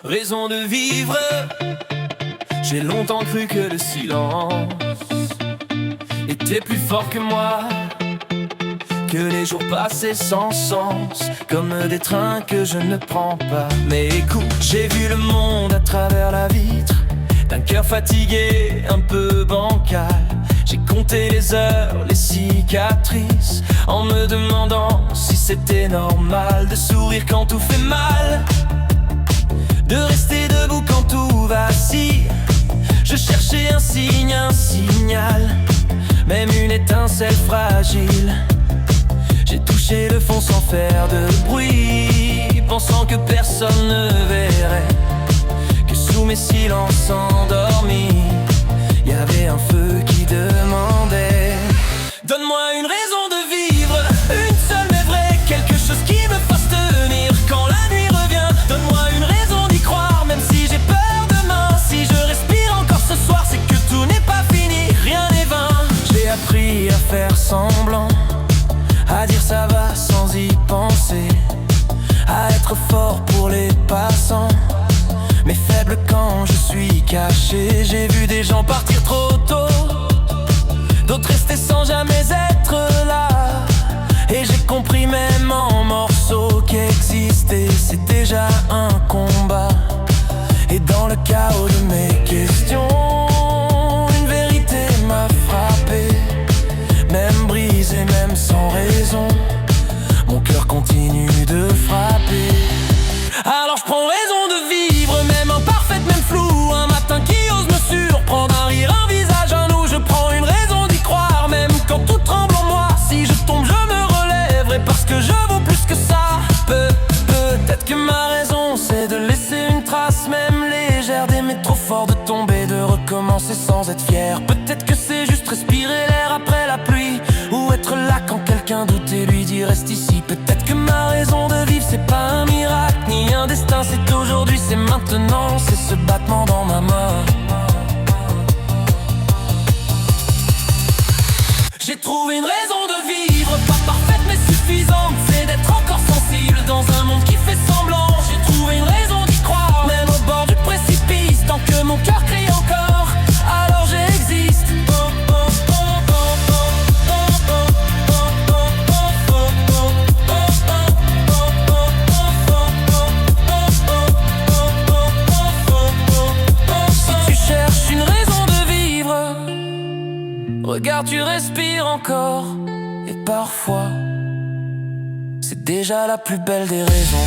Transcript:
Raison de vivre, j'ai longtemps cru que le silence était plus fort que moi, que les jours passés sans sens, comme des trains que je ne prends pas. Mais écoute, j'ai vu le monde à travers la vitre d'un cœur fatigué, un peu bancal. J'ai compté les heures, les cicatrices, en me demandant si c'était normal de sourire quand tout fait mal, de rester debout quand tout vacille. Je cherchais un signe, un signal, même une étincelle fragile. J'ai touché le fond sans faire de bruit, pensant que personne ne verrait, que sous mes silences endormis, y avait un feu qui demandait: donne-moi une raison de vivre, une seule mais vraie, quelque chose qui me fasse tenir quand la nuit revient. Donne-moi une raison d'y croire, même si j'ai peur demain. Si je respire encore ce soir, c'est que tout n'est pas fini, rien n'est vain. J'ai appris à faire semblant, à dire ça va sans y penser, à être fort pour les passants, mais faible quand je suis caché. J'ai vu des gens partir trop tôt, d'autres rester sans jamais être là, et j'ai compris même en morceaux qu'exister c'est déjà un combat. Et dans le chaos de mes questions, une vérité m'a frappé, même brisé, même sans raison, mon cœur continue de frapper. Alors je prends raison de vivre, même imparfaite, même floue, un matin qui ose me surprendre, un rire, un visage, un nous. Je prends une raison d'y croire, même quand tout tremble en moi. Si je tombe, je me relèverai, parce que je vaux plus que ça. Peut-être que ma raison, c'est de laisser une trace, même légère, d'aimer trop fort, de tomber, de recommencer sans être fier. Peut-être que c'est juste respirer l'air après la pluie, ou être là quand quelqu'un doute et lui dit reste ici. Peut-être que ma raison de vivre, c'est pas un miracle, ni un destin, c'est aujourd'hui, c'est maintenant, c'est ce battement dans ma main. J'ai trouvé une raison de vivre, pas parfaite mais suffisante, c'est d'être encore sensible dans un monde qui fait semblant. J'ai trouvé une raison d'y croire, même au bord du précipice, tant que mon cœur crie encore, alors j'existe. Si tu cherches une raison de vivre, regarde, tu respires encore, et parfois c'est déjà la plus belle des raisons.